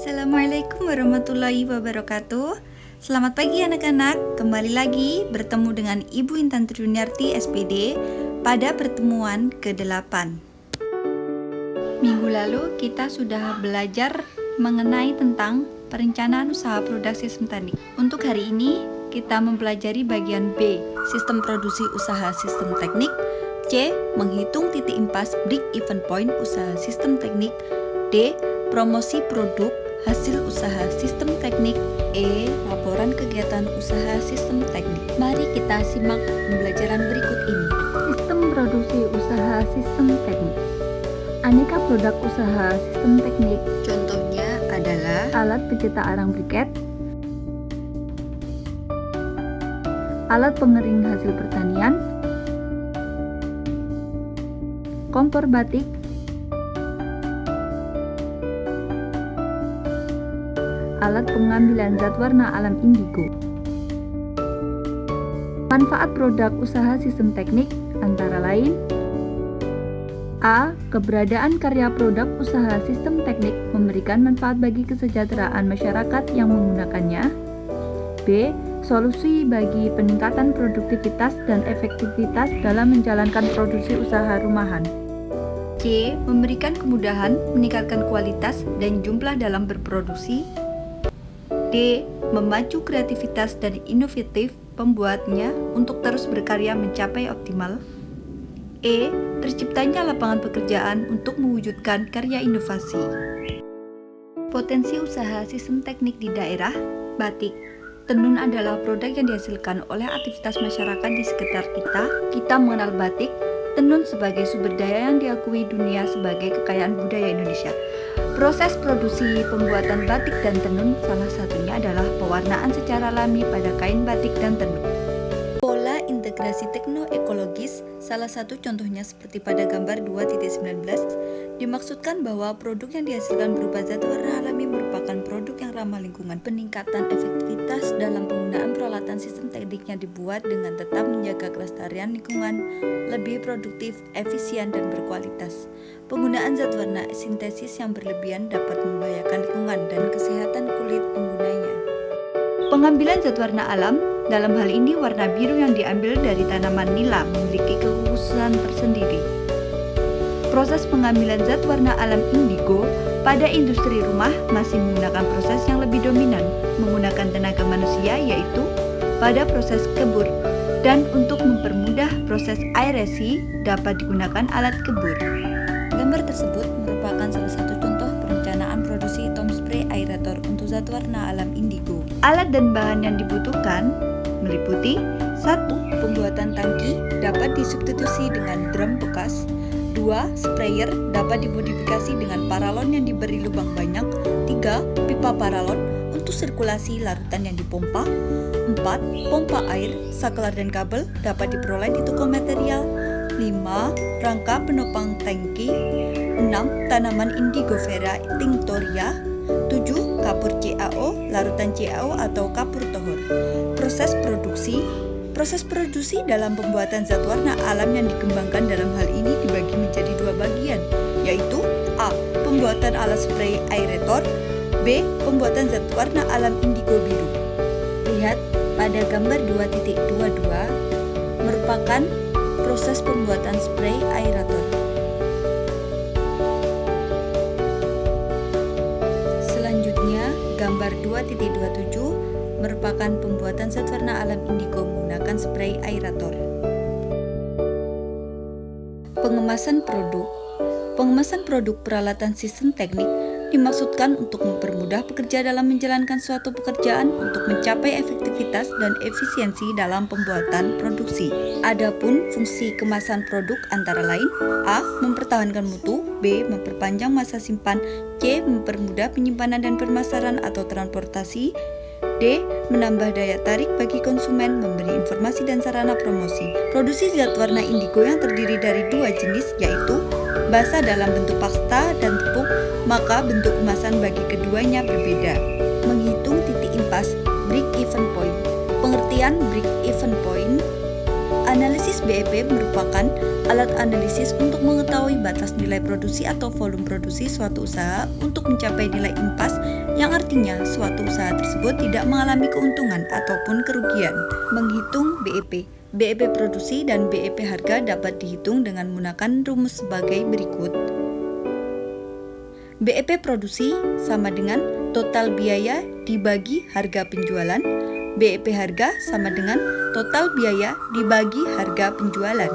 Assalamualaikum warahmatullahi wabarakatuh. Selamat pagi anak-anak, kembali lagi bertemu dengan Ibu Intan Truniarti SPD pada pertemuan ke-8. Minggu lalu kita sudah belajar mengenai tentang perencanaan usaha produk sistem teknik. Untuk hari ini kita mempelajari bagian B, sistem produksi usaha sistem teknik. C, menghitung titik impas break even point usaha sistem teknik. D, promosi produk hasil usaha sistem teknik. E, laporan kegiatan usaha sistem teknik. Mari kita simak pembelajaran berikut ini. Sistem produksi usaha sistem teknik. Aneka produk usaha sistem teknik. Contohnya adalah Alat pencetak arang briket, alat pengering hasil pertanian, kompor batik, alat pengambilan zat warna alam indigo. Manfaat produk usaha sistem teknik antara lain: A. Keberadaan karya produk usaha sistem teknik memberikan manfaat bagi kesejahteraan masyarakat yang menggunakannya. B. Solusi bagi peningkatan produktivitas dan efektivitas dalam menjalankan produksi usaha rumahan. C. Memberikan kemudahan, meningkatkan kualitas dan jumlah dalam berproduksi. D. Memacu kreativitas dan inovatif pembuatnya untuk terus berkarya mencapai optimal. E. Terciptanya lapangan pekerjaan untuk mewujudkan karya inovasi. Potensi usaha sistem teknik di daerah. Batik. Tenun adalah produk yang dihasilkan oleh aktivitas masyarakat di sekitar kita. Kita mengenal batik, tenun sebagai sumber daya yang diakui dunia sebagai kekayaan budaya Indonesia. Proses produksi pembuatan batik dan tenun salah satunya adalah pewarnaan secara alami pada kain batik dan tenun. Pola integrasi tekno-ekologis, salah satu contohnya seperti pada gambar 2.19, dimaksudkan bahwa produk yang dihasilkan berupa zat warna alami merupakan produk yang ramah lingkungan. Peningkatan efektivitas dalam penggunaan peralatan sistem tekniknya dibuat dengan tetap menjaga kelestarian lingkungan, lebih produktif, efisien, dan berkualitas. Penggunaan zat warna sintesis yang berlebihan dapat membahayakan lingkungan dan kesehatan kulit penggunanya. Pengambilan zat warna alam, dalam hal ini warna biru yang diambil dari tanaman nila memiliki kekhususan tersendiri. Proses pengambilan zat warna alam indigo pada industri rumah masih menggunakan proses yang lebih dominan, menggunakan tenaga manusia yaitu pada proses kebur, dan untuk mempermudah proses aerasi dapat digunakan alat kebur. Gambar tersebut merupakan salah satu contoh perencanaan produksi tom spray aerator untuk zat warna alam indigo. Alat dan bahan yang dibutuhkan meliputi 1. Pembuatan tangki dapat disubstitusi dengan drum bekas. 2. Sprayer dapat dimodifikasi dengan paralon yang diberi lubang banyak. 3. Pipa paralon untuk sirkulasi larutan yang dipompa. 4. Pompa air, saklar dan kabel dapat diperoleh di toko material. 5. Rangka penopang tangki. 6. Tanaman Indigo Vera tinctoria. 7. Kapur CaO, larutan CaO atau kapur tohor. Proses produksi dalam pembuatan zat warna alam yang dikembangkan dalam hal ini dibagi menjadi dua bagian, yaitu A. Pembuatan alat spray aerator. B. Pembuatan zat warna alam indigo biru. Lihat pada gambar 2.22 merupakan proses pembuatan spray aerator. Selanjutnya, gambar 2.27 merupakan pembuatan zat warna alam indigo menggunakan spray aerator. Pengemasan produk. Pengemasan produk peralatan sistem teknik dimaksudkan untuk mempermudah pekerja dalam menjalankan suatu pekerjaan untuk mencapai efektivitas dan efisiensi dalam pembuatan produksi. Adapun fungsi kemasan produk antara lain: A. Mempertahankan mutu. B. Memperpanjang masa simpan. C. Mempermudah penyimpanan dan pemasaran atau transportasi. D. Menambah daya tarik bagi konsumen, memberi informasi dan sarana promosi. Produksi zat warna indigo yang terdiri dari dua jenis, yaitu basah dalam bentuk pasta dan tepung, maka bentuk kemasan bagi keduanya berbeda. Menghitung titik impas break even point. Pengertian break even point: analisis BEP merupakan alat analisis untuk mengetahui batas nilai produksi atau volume produksi suatu usaha untuk mencapai nilai impas yang artinya suatu usaha tersebut tidak mengalami keuntungan ataupun kerugian. Menghitung BEP. BEP produksi dan BEP harga dapat dihitung dengan menggunakan rumus sebagai berikut. BEP produksi sama dengan total biaya dibagi harga penjualan. BEP harga sama dengan total biaya dibagi harga penjualan.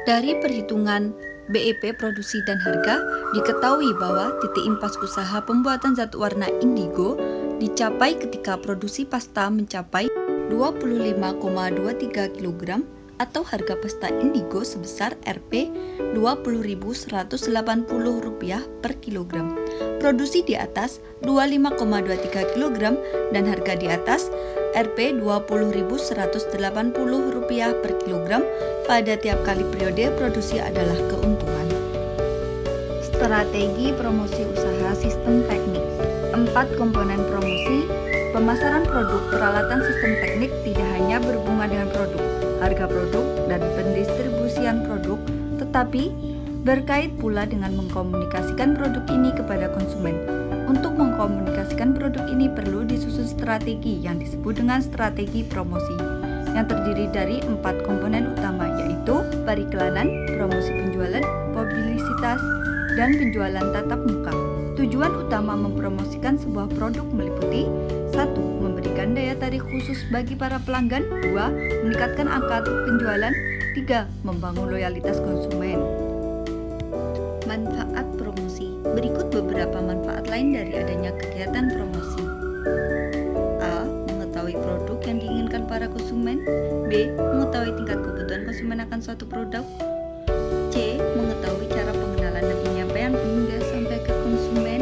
Dari perhitungan BEP produksi dan harga, diketahui bahwa titik impas usaha pembuatan zat warna indigo dicapai ketika produksi pasta mencapai 25,23 kg atau harga pasta indigo sebesar Rp 20.180 per kilogram. Produksi di atas 25,23 kg dan harga di atas Rp 20.180 per kilogram pada tiap kali periode produksi adalah keuntungan. Strategi promosi usaha sistem teknik. 4 komponen promosi. Pemasaran produk peralatan sistem teknik tidak hanya berhubungan dengan produk, harga produk, dan pendistribusian produk, tetapi berkait pula dengan mengkomunikasikan produk ini kepada konsumen. Untuk mengkomunikasikan produk ini perlu disusun strategi yang disebut dengan strategi promosi, yang terdiri dari 4 komponen utama, yaitu periklanan, promosi penjualan, publisitas, dan penjualan tatap muka. Tujuan utama mempromosikan sebuah produk meliputi 1. Memberikan daya tarik khusus bagi para pelanggan. 2. Meningkatkan angka penjualan. 3. Membangun loyalitas konsumen. Manfaat promosi. Berikut beberapa manfaat lain dari adanya kegiatan promosi. A. Mengetahui produk yang diinginkan para konsumen. B. Mengetahui tingkat kebutuhan konsumen akan suatu produk. C. Mengetahui cara pengenalan dan penyampaian hingga sampai ke konsumen.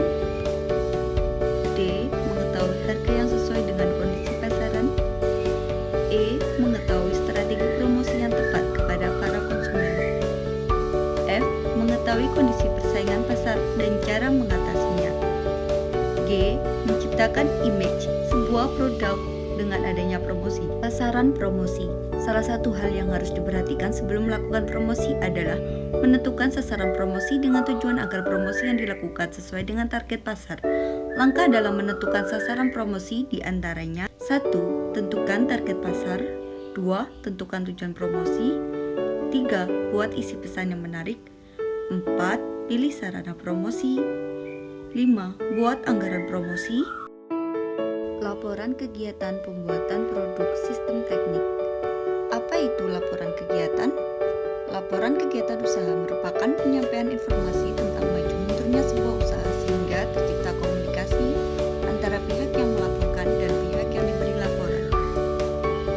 D. Mengetahui harga yang sesuai dengan kondisi pasaran. E. Mengetahui strategi promosi yang tepat kepada para konsumen. F. Mengetahui kondisi persaingan pasar dan cara mengatasinya. G. Menciptakan image sebuah produk dengan adanya promosi. Sasaran promosi. Salah satu hal yang harus diperhatikan sebelum melakukan promosi adalah menentukan sasaran promosi dengan tujuan agar promosi yang dilakukan sesuai dengan target pasar. Langkah dalam menentukan sasaran promosi diantaranya: 1. Tentukan target pasar. 2. Tentukan tujuan promosi. 3. Buat isi pesan yang menarik. 4. Pilih sarana promosi. 5. Buat anggaran promosi. Laporan kegiatan pembuatan produk sistem teknik. Apa itu laporan kegiatan? Laporan kegiatan usaha merupakan penyampaian informasi tentang maju mundurnya sebuah usaha sehingga tercipta komunikasi antara pihak yang melaporkan dan pihak yang diberi laporan.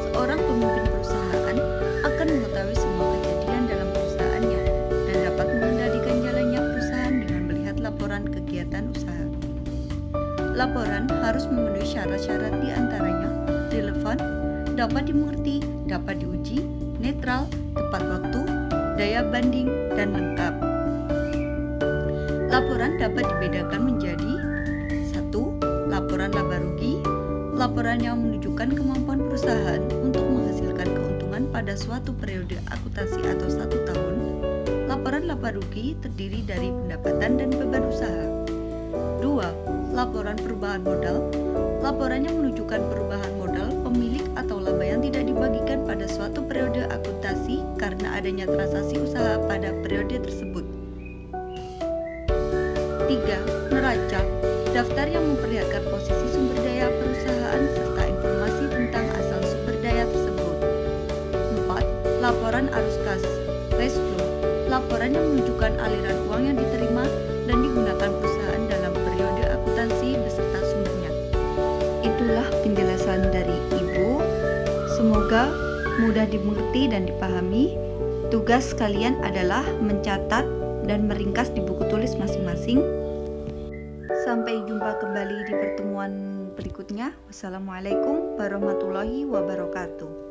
Seorang pemimpin perusahaan akan mengetahui semua kejadian dalam perusahaannya dan dapat mengendalikan jalannya perusahaan dengan melihat laporan kegiatan usaha. Laporan harus memenuhi syarat-syarat di antaranya relevan, dapat dimengerti, dapat diuji, netral, tepat waktu, daya banding, dan lengkap. Laporan dapat dibedakan menjadi 1. Laporan laba rugi. Laporan yang menunjukkan kemampuan perusahaan untuk menghasilkan keuntungan pada suatu periode akuntansi atau 1 tahun. Laporan laba rugi terdiri dari pendapatan dan beban usaha. 2. Laporan perubahan modal. Laporan yang menunjukkan perubahan modal pemilik atau laba yang tidak dibagikan pada suatu periode akuntansi karena adanya transaksi usaha pada periode tersebut. 3. Neraca. Daftar yang memperlihatkan posisi sumber daya perusahaan serta informasi tentang asal sumber daya tersebut. 4. Laporan arus kas, cash flow. Laporan yang menunjukkan aliran uang yang diterima dan digunakan perusahaan dalam periode akuntansi beserta sumbernya. Itulah penjelasan dari Ibu. Semoga mudah dimengerti dan dipahami. Tugas kalian adalah mencatat dan meringkas di buku tulis masing-masing. Sampai jumpa kembali di pertemuan berikutnya. Wassalamualaikum warahmatullahi wabarakatuh.